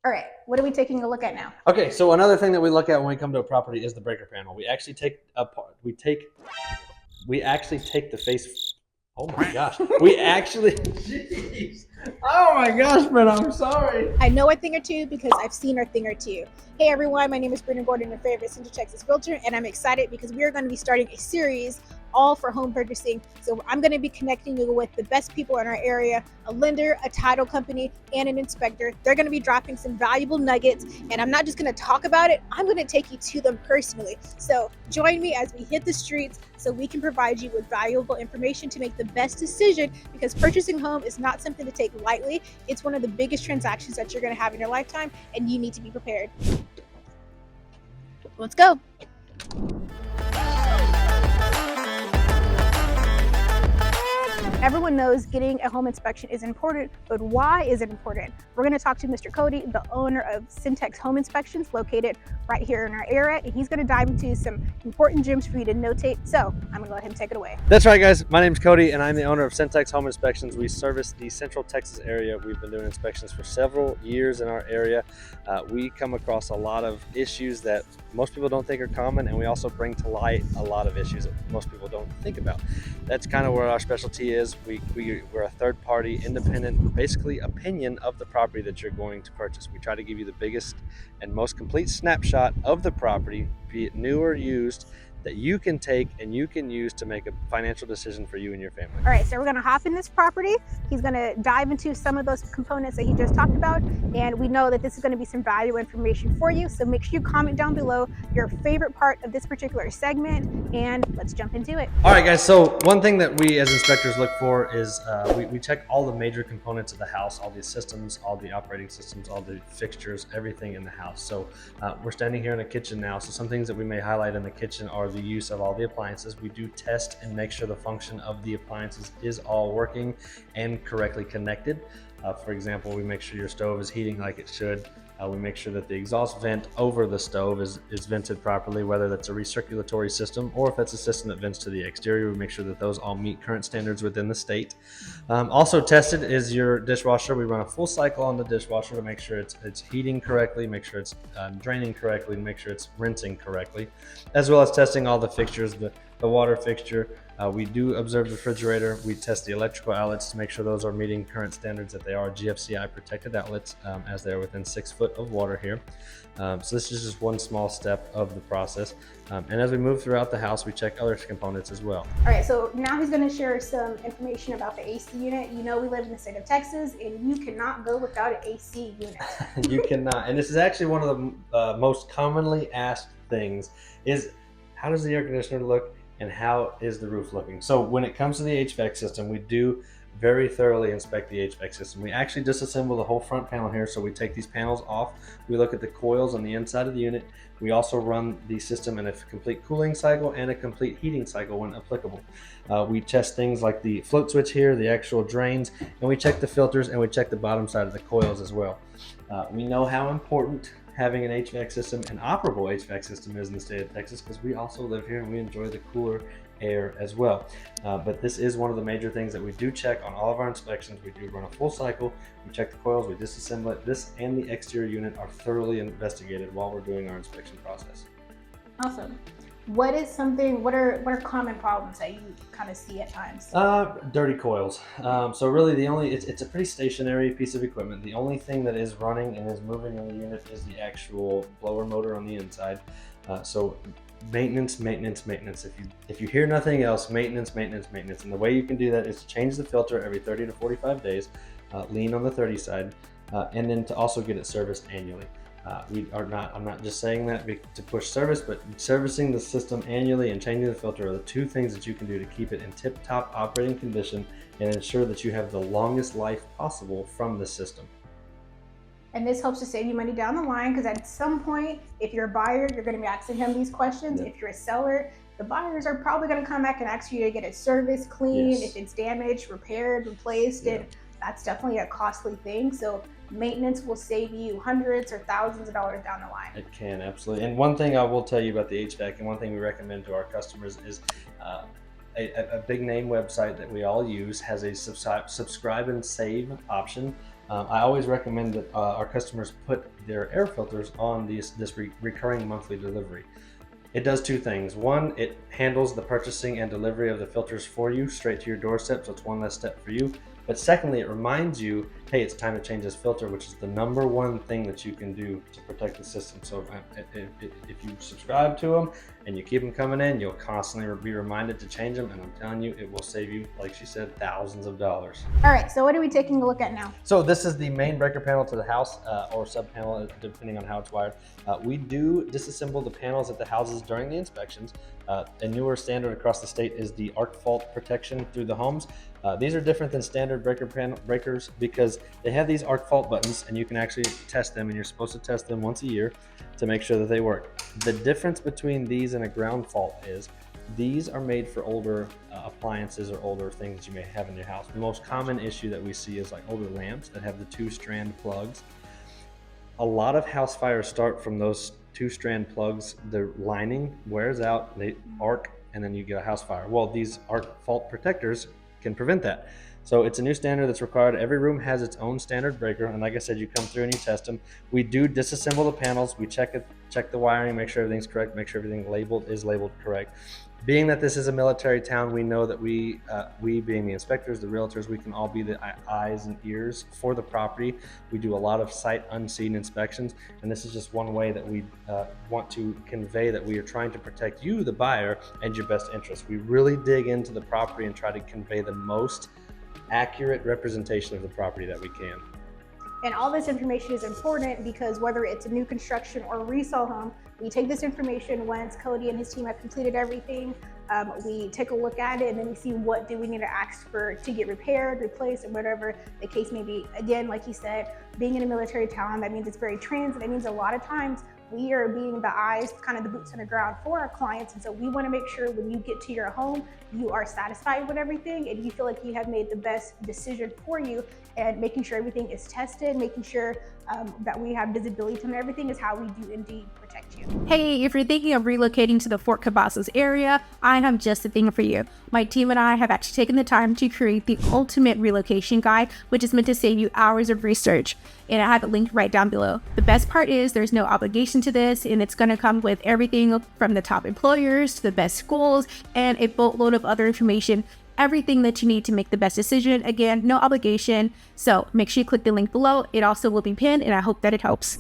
All right, what are we taking a look at now? Okay, so another thing that we look at when we come to a property is the breaker panel. We actually take apart. We actually take the face. Oh my gosh. We actually. Jeez. Oh my gosh, but I'm sorry. I know a thing or two because I've seen a thing or two. Hey everyone, my name is Brendan Gordon, your favorite Centex realtor, and I'm excited because we are going to be starting a series all for home purchasing. So I'm going to be connecting you with the best people in our area, a lender, a title company, and an inspector. They're going to be dropping some valuable nuggets, and I'm not just going to talk about it, I'm going to take you to them personally. So join me as we hit the streets so we can provide you with valuable information to make the best decision, because purchasing home is not something to take lightly. It's one of the biggest transactions that you're going to have in your lifetime, and you need to be prepared. Let's go. Everyone knows getting a home inspection is important, but why is it important? We're going to talk to Mr. Kody, the owner of Centex Home Inspections, located right here in our area, and he's going to dive into some important gems for you to notate. So I'm going to let him take it away. That's right, guys. My name's Kody, and I'm the owner of Centex Home Inspections. We service the Central Texas area. We've been doing inspections for several years in our area. We come across a lot of issues that most people don't think are common, and we also bring to light a lot of issues that most people don't think about. That's kind of where our specialty is. We're a third-party, independent, basically opinion of the property that you're going to purchase. We try to give you the biggest and most complete snapshot of the property, be it new or used, that you can take and you can use to make a financial decision for you and your family. All right, so we're going to hop in this property. He's going to dive into some of those components that he just talked about, and we know that this is going to be some valuable information for you. So make sure you comment down below your favorite part of this particular segment, and let's jump into it. All right, guys, so one thing that we as inspectors look for is we check all the major components of the house, all the systems, all the operating systems, all the fixtures, everything in the house. So we're standing here in a kitchen now, so some things that we may highlight in the kitchen are the use of all the appliances. We do test and make sure the function of the appliances is all working and correctly connected. For example, we make sure your stove is heating like it should. We make sure that the exhaust vent over the stove is vented properly, whether that's a recirculatory system or if that's a system that vents to the exterior. We make sure that those all meet current standards within the state. Also tested is your dishwasher. We run a full cycle on the dishwasher to make sure it's heating correctly, make sure it's draining correctly, and make sure it's rinsing correctly, as well as testing all the fixtures, the water fixture. We do observe the refrigerator. We test the electrical outlets to make sure those are meeting current standards, that they are GFCI protected outlets, as they are within 6 foot of water here. So this is just one small step of the process. And as we move throughout the house, we check other components as well. All right, so now he's going to share some information about the AC unit. You know, we live in the state of Texas, and you cannot go without an AC unit. You cannot. And this is actually one of the most commonly asked things is, how does the air conditioner look? And how is the roof looking? So when it comes to the HVAC system, we do very thoroughly inspect the HVAC system. We actually disassemble the whole front panel here. So we take these panels off. We look at the coils on the inside of the unit. We also run the system in a complete cooling cycle and a complete heating cycle when applicable. We test things like the float switch here, the actual drains, and we check the filters, and we check the bottom side of the coils as well. We know how important having an HVAC system, an operable HVAC system, is in the state of Texas, because we also live here and we enjoy the cooler air as well. But this is one of the major things that we do check on all of our inspections. We do run a full cycle. We check the coils, we disassemble it. This and the exterior unit are thoroughly investigated while we're doing our inspection process. Awesome. What are common problems that you kind of see at times? Dirty coils. So really it's a pretty stationary piece of equipment. The only thing that is running and is moving in the unit is the actual blower motor on the inside. So maintenance. If you hear nothing else, maintenance. And the way you can do that is to change the filter every 30 to 45 days, lean on the 30 side, and then to also get it serviced annually. I'm not just saying that to push service, but servicing the system annually and changing the filter are the two things that you can do to keep it in tip-top operating condition and ensure that you have the longest life possible from the system. And this helps to save you money down the line, because at some point, if you're a buyer, you're going to be asking him these questions. If you're a seller, the buyers are probably going to come back and ask you to get it serviced, cleaned, if it's damaged, repaired, replaced, and that's definitely a costly thing. So maintenance will save you hundreds or thousands of dollars down the line. It can, absolutely. And one thing I will tell you about the HVAC, and one thing we recommend to our customers is a big name website that we all use has a subscribe and save option. I always recommend that our customers put their air filters on this recurring monthly delivery. It does two things. One, it handles the purchasing and delivery of the filters for you straight to your doorstep, so it's one less step for you. But secondly, it reminds you, hey, it's time to change this filter, which is the number one thing that you can do to protect the system. So if you subscribe to them and you keep them coming in, you'll constantly be reminded to change them. And I'm telling you, it will save you, like she said, thousands of dollars. All right, so what are we taking a look at now? So this is the main breaker panel to the house, or sub panel, depending on how it's wired. We do disassemble the panels at the houses during the inspections. A newer standard across the state is the arc fault protection through the homes. These are different than standard breakers because they have these arc fault buttons, and you can actually test them, and you're supposed to test them once a year to make sure that they work. The difference between these and a ground fault is these are made for older appliances or older things that you may have in your house. The most common issue that we see is like older lamps that have the 2-strand plugs. A lot of house fires start from those 2-strand plugs. The lining wears out, they arc, and then you get a house fire. Well, these arc fault protectors can prevent that. So it's a new standard that's required. Every room has its own standard breaker, and like I said, you come through and you test them. We do disassemble the panels. We check the wiring, make sure everything's correct, make sure everything is labeled correct. Being that this is a military town, we know that we being the inspectors, the realtors, we can all be the eyes and ears for the property. We do a lot of sight unseen inspections, and this is just one way that we want to convey that we are trying to protect you, the buyer, and your best interest. We really dig into the property and try to convey the most accurate representation of the property that we can. And all this information is important because whether it's a new construction or a resale home, we take this information once Kody and his team have completed everything. We take a look at it, and then we see what do we need to ask for to get repaired, replaced, and whatever the case may be. Again, like he said, being in a military town, that means it's very transit. That means a lot of times we are being the eyes, kind of the boots on the ground for our clients. And so we want to make sure when you get to your home, you are satisfied with everything and you feel like you have made the best decision for you, and making sure everything is tested, making sure that we have visibility to everything is how we do indeed protect you. Hey, if you're thinking of relocating to the Fort Cavazos area, I have just the thing for you. My team and I have actually taken the time to create the ultimate relocation guide, which is meant to save you hours of research. And I have it linked right down below. The best part is there's no obligation to this, and it's going to come with everything from the top employers to the best schools and a boatload of other information. Everything that you need to make the best decision. Again, no obligation. So make sure you click the link below. It also will be pinned, and I hope that it helps.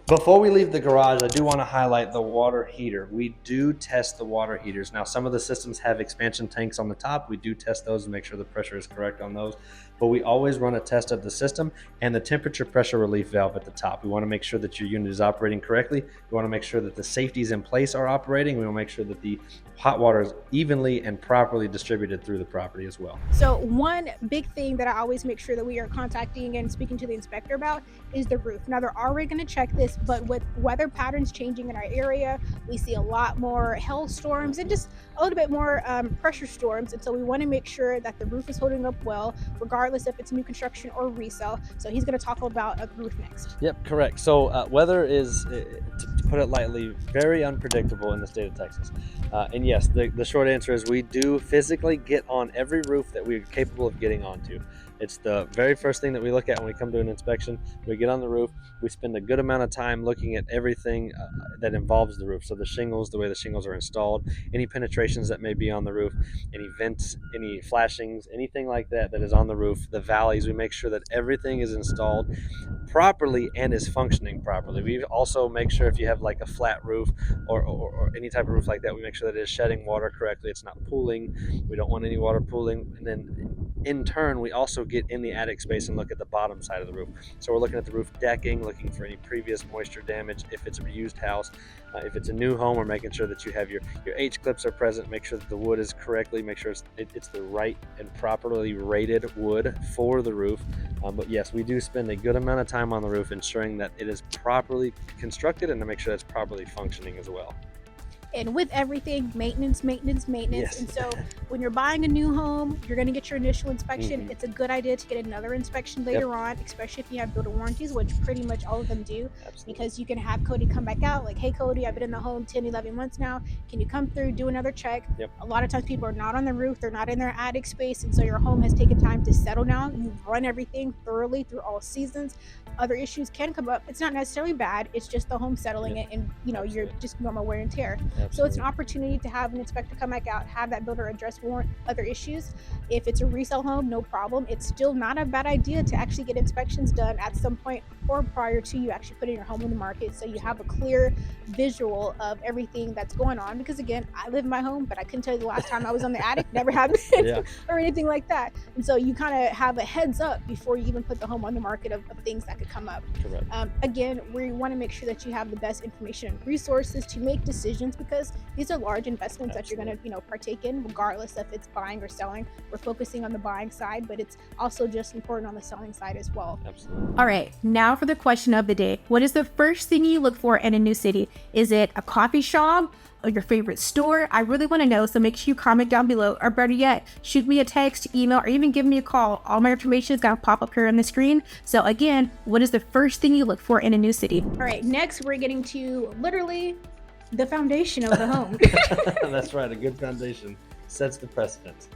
Before we leave the garage, I do want to highlight the water heater. We do test the water heaters. Now, some of the systems have expansion tanks on the top. We do test those and make sure the pressure is correct on those. But we always run a test of the system and the temperature pressure relief valve at the top. We want to make sure that your unit is operating correctly. We want to make sure that the safeties in place are operating. We want to make sure that the hot water is evenly and properly distributed through the property as well. So one big thing that I always make sure that we are contacting and speaking to the inspector about is the roof. Now, they're already going to check this, but with weather patterns changing in our area, we see a lot more hailstorms and just a little bit more pressure storms. And so we want to make sure that the roof is holding up well, regardless if it's new construction or resale. So he's going to talk about the roof next. Yep, correct. So weather is, to put it lightly, very unpredictable in the state of Texas. And yes, the short answer is we do physically get on every roof that we're capable of getting onto. It's the very first thing that we look at when we come to an inspection. We get on the roof. We spend a good amount of time looking at everything that involves the roof. So the shingles, the way the shingles are installed, any penetrations that may be on the roof, any vents, any flashings, anything like that that is on the roof, the valleys. We make sure that everything is installed properly and is functioning properly. We also make sure if you have like a flat roof or any type of roof like that, we make sure that it is shedding water correctly. It's not pooling. We don't want any water pooling. And then in turn, we also get in the attic space and look at the bottom side of the roof. So we're looking at the roof decking, looking for any previous moisture damage. If it's a reused house, if it's a new home, we're making sure that you have your H-clips are present, make sure that the wood is correctly, make sure it's the right and properly rated wood for the roof. But yes, we do spend a good amount of time on the roof ensuring that it is properly constructed and to make sure it's properly functioning as well. And with everything, maintenance, maintenance, maintenance. Yes. And so when you're buying a new home, you're going to get your initial inspection. Mhm. It's a good idea to get another inspection later on, especially if you have builder warranties, which pretty much all of them do, Absolutely. because you can have Kody come back out like, hey, Kody, I've been in the home 10, 11 months now. Can you come through, do another check? Yep. A lot of times people are not on the roof, they're not in their attic space. And so your home has taken time to settle now. You've run everything thoroughly through all seasons. Other issues can come up. It's not necessarily bad. It's just the home settling Yep. it, and you're Absolutely. just normal wear and tear. Absolutely. So it's an opportunity to have an inspector come back out, have that builder address other issues. If it's a resale home, no problem. It's still not a bad idea to actually get inspections done at some point or prior to you actually putting your home on the market, so you have a clear visual of everything that's going on. Because again, I live in my home, but I couldn't tell you the last time I was on the attic. Never happened. Yeah. Or anything like that. And so you kind of have a heads up before you even put the home on the market of things that could come up. Correct. Again, we want to make sure that you have the best information and resources to make decisions, because these are large investments that you're going to partake in, regardless if it's buying or selling. We're focusing on the buying side, but it's also just important on the selling side as well. Absolutely. All right, now for the question of the day. What is the first thing you look for in a new city? Is it a coffee shop or your favorite store? I really want to know, so make sure you comment down below, or better yet, shoot me a text, email, or even give me a call. All my information is going to pop up here on the screen. So again, what is the first thing you look for in a new city? All right, next we're getting to literally the foundation of the home. That's right. A good foundation sets the precedence.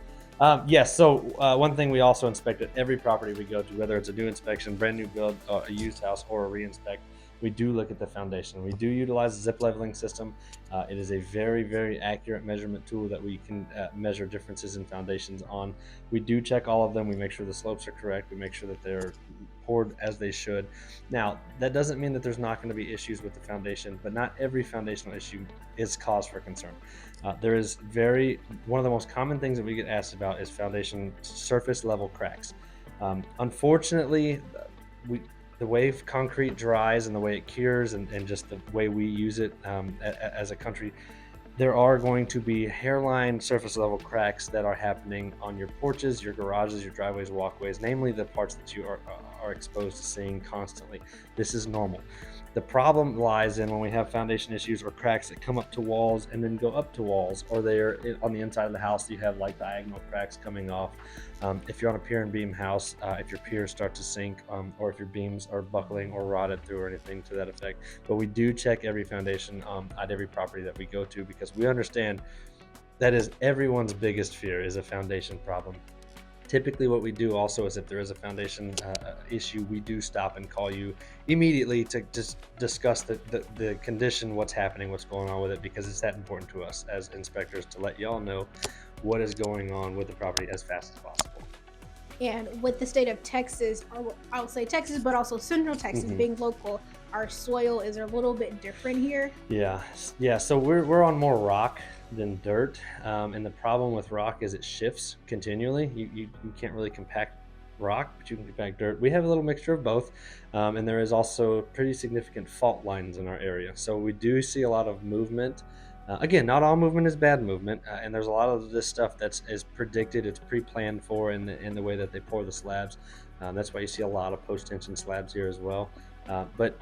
Yes. So one thing we also inspect at every property we go to, whether it's a new inspection, brand new build, a used house, or a re-inspect, we do look at the foundation. We do utilize a zip leveling system. It is a very, very accurate measurement tool that we can measure differences in foundations on. We do check all of them. We make sure the slopes are correct. We make sure that they're poured as they should. Now, that doesn't mean that there's not going to be issues with the foundation, but not every foundational issue is cause for concern. There is one of the most common things that we get asked about is foundation surface level cracks. Unfortunately, the way concrete dries and the way it cures, and just the way we use it as a country, there are going to be hairline surface level cracks that are happening on your porches, your garages, your driveways, walkways, namely the parts that you are exposed to seeing constantly. This is normal. The problem lies in when we have foundation issues or cracks that come up to walls and then go up to walls, or they're on the inside of the house. You have like diagonal cracks coming off. If you're on a pier and beam house, if your piers start to sink, or if your beams are buckling or rotted through or anything to that effect. But we do check every foundation at every property that we go to, because we understand that is everyone's biggest fear, is a foundation problem. Typically what we do also is, if there is a foundation issue, we do stop and call you immediately to just discuss the condition, what's happening, what's going on with it, because it's that important to us as inspectors to let y'all know what is going on with the property as fast as possible. And with the state of Texas, or I'll say Texas, but also Central Texas being local, our soil is a little bit different here. Yeah. So we're on more rock than dirt, and the problem with rock is it shifts continually. You can't really compact rock, but you can compact dirt. We have a little mixture of both, and there is also pretty significant fault lines in our area. So we do see a lot of movement. Again, not all movement is bad movement, and there's a lot of this stuff is predicted, it's pre-planned for in the way that they pour the slabs. That's why you see a lot of post-tension slabs here as well. But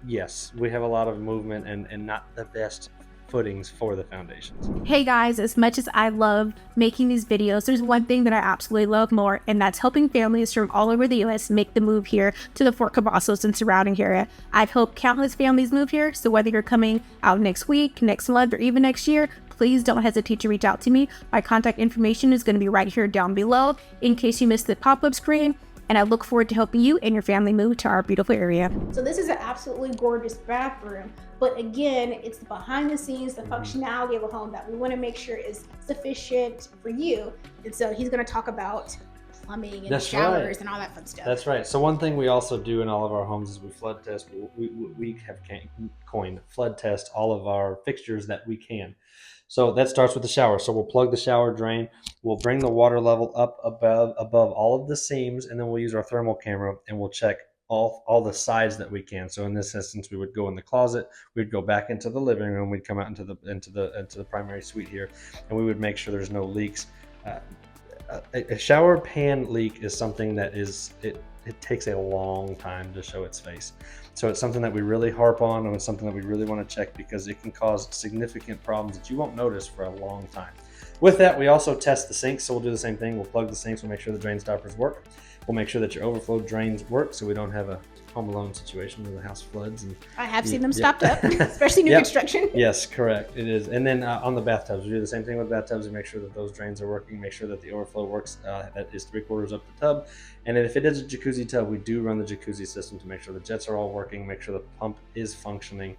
yes, we have a lot of movement and not the best footings for the foundations. Hey guys, as much as I love making these videos, there's one thing that I absolutely love more, and that's helping families from all over the US make the move here to the Fort Cavazos and surrounding area. I've helped countless families move here, so whether you're coming out next week, next month, or even next year, please don't hesitate to reach out to me. My contact information is going to be right here down below in case you missed the pop-up screen. And I look forward to helping you and your family move to our beautiful area. So this is an absolutely gorgeous bathroom, but again, it's the behind the scenes, the functionality of a home that we want to make sure is sufficient for you. And so he's going to talk about plumbing and showers and all that fun stuff. That's right. So one thing we also do in all of our homes is we flood test. We have coined flood test all of our fixtures that we can. So that starts with the shower. So we'll plug the shower drain. We'll bring the water level up above all of the seams, and then we'll use our thermal camera and we'll check all the sides that we can. So in this instance, we would go in the closet, we'd go back into the living room, we'd come out into the primary suite here, and we would make sure there's no leaks. A shower pan leak is something that it takes a long time to show its face. So it's something that we really harp on, and it's something that we really want to check because it can cause significant problems that you won't notice for a long time. With that, we also test the sinks, so we'll do the same thing. We'll plug the sinks, we'll make sure the drain stoppers work. We'll make sure that your overflow drains work so we don't have a Home Alone situation where the house floods. And I have seen them stopped up, especially new construction. Yes, correct. It is. And then on the bathtubs, we do the same thing with bathtubs. We make sure that those drains are working, make sure that the overflow works, that is 3/4 up the tub. And then if it is a jacuzzi tub, we do run the jacuzzi system to make sure the jets are all working, make sure the pump is functioning,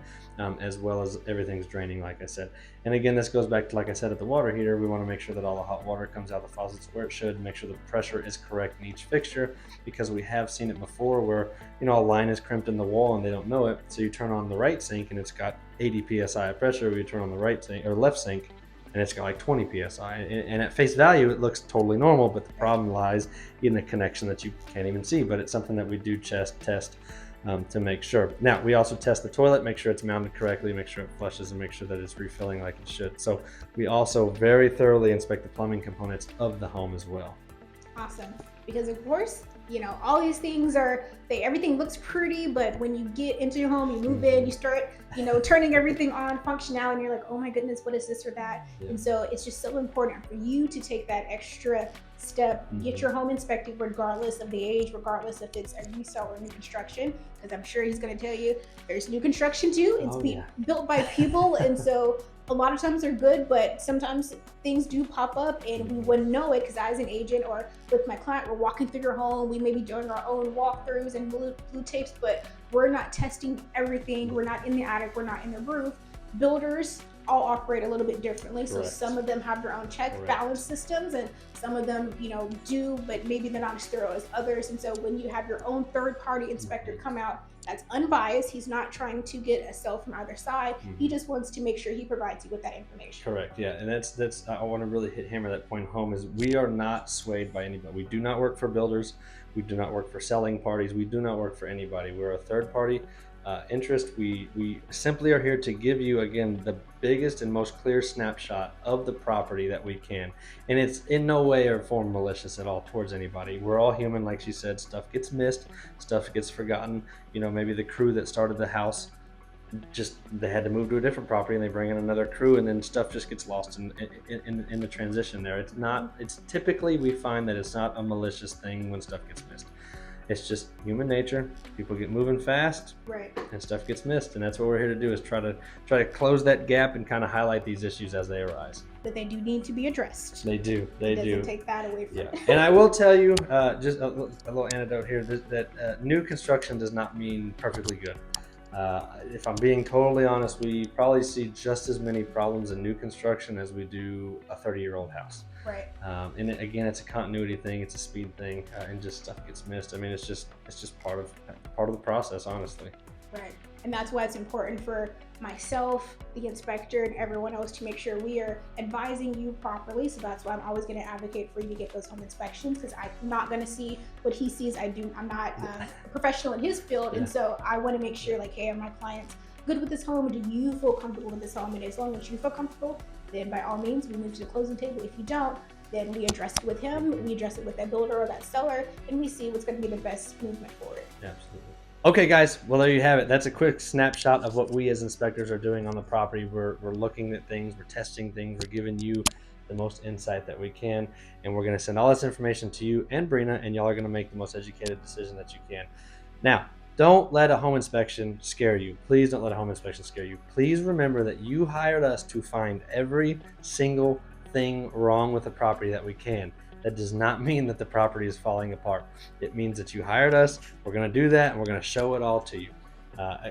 as well as everything's draining, like I said. And again, this goes back to, like I said, at the water heater, we want to make sure that all the hot water comes out of the faucets where it should, make sure the pressure is correct in each fixture, because we have seen it before where, you know, a line is crimped in the wall and they don't know it. So you turn on the right sink and it's got 80 psi of pressure. We turn on the right sink or left sink and it's got like 20 psi. And at face value, it looks totally normal, but the problem lies in the connection that you can't even see. But it's something that we do test to make sure. Now, we also test the toilet, make sure it's mounted correctly, make sure it flushes, and make sure that it's refilling like it should. So we also very thoroughly inspect the plumbing components of the home as well. Awesome. Because of course, you know, all these things everything looks pretty, but when you get into your home, you move in, you start, you know, turning everything on, functionality, and you're like, oh my goodness, what is this or that? Yeah. And so it's just so important for you to take that extra step, get your home inspected regardless of the age, regardless if it's a resale or new construction, because I'm sure he's going to tell you there's new construction too. It's built by people, and so a lot of times they're good, but sometimes things do pop up and we wouldn't know it because as an agent or with my client, we're walking through your home, we may be doing our own walkthroughs and blue tapes, but we're not testing everything. We're not in the attic, we're not in the roof. Builders all operate a little bit differently. So some of them have their own check balance systems, and some of them, you know, do, but maybe they're not as thorough as others. And so when you have your own third-party inspector come out that's unbiased, he's not trying to get a sell from either side. He just wants to make sure he provides you with that information. Correct. Yeah, and that's I want to really hammer that point home, is we are not swayed by anybody. We do not work for builders. We do not work for selling parties. We do not work for anybody. We're a third party interest. We simply are here to give you, again, the biggest and most clear snapshot of the property that we can, and it's in no way or form malicious at all towards anybody. We're all human, like she said. Stuff gets missed, stuff gets forgotten. You know, maybe the crew that started the house, just they had to move to a different property and they bring in another crew, and then stuff just gets lost in the transition there. It's typically, we find that it's not a malicious thing when stuff gets missed. It's just human nature. People get moving fast, and stuff gets missed, and that's what we're here to do, is try to close that gap and kind of highlight these issues as they arise. But they do need to be addressed. They do. It doesn't take that away from it. And I will tell you, just a little anecdote here, that new construction does not mean perfectly good. If I'm being totally honest, we probably see just as many problems in new construction as we do a 30-year-old house. Right. And again, it's a continuity thing, it's a speed thing, and just stuff gets missed. I mean, it's just part of the process, honestly. Right. And that's why it's important for myself, the inspector, and everyone else to make sure we are advising you properly. So that's why I'm always going to advocate for you to get those home inspections, because I'm not going to see what he sees. I'm not a professional in his field. And so I want to make sure, like, hey, are my clients good with this home? Do you feel comfortable with this home? And as long as you feel comfortable, then by all means, we move to the closing table. If you don't, then we address it with him, we address it with that builder or that seller, and we see what's going to be the best movement for it. Absolutely. Okay, guys, well, there you have it. That's a quick snapshot of what we as inspectors are doing on the property. We're looking at things, we're testing things, we're giving you the most insight that we can, and we're going to send all this information to you and Brina, and y'all are going to make the most educated decision that you can. Now, don't let a home inspection scare you. Please don't let a home inspection scare you. Please remember that you hired us to find every single thing wrong with the property that we can. That does not mean that the property is falling apart. It means that you hired us. We're going to do that, and we're going to show it all to you.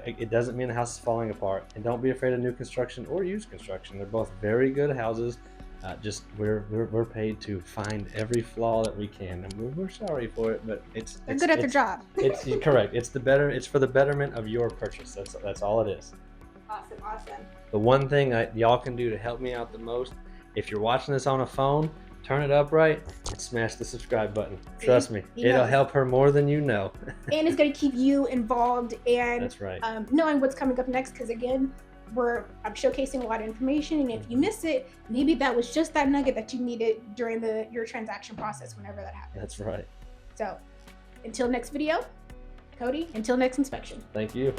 It doesn't mean the house is falling apart. And don't be afraid of new construction or used construction. They're both very good houses. Just we're paid to find every flaw that we can, and we're sorry for it, but they're good at their job. It's correct. It's for the betterment of your purchase. That's all it is. Awesome. The one thing y'all can do to help me out the most, if you're watching this on a phone, turn it up right and smash the subscribe button. Trust me, it'll help her more than you know. And it's going to keep you involved and that's right. Knowing what's coming up next, because again, I'm showcasing a lot of information, and if you miss it, maybe that was just that nugget that you needed during your transaction process, whenever that happens. That's right. So until next video, Kody, until next inspection. Thank you.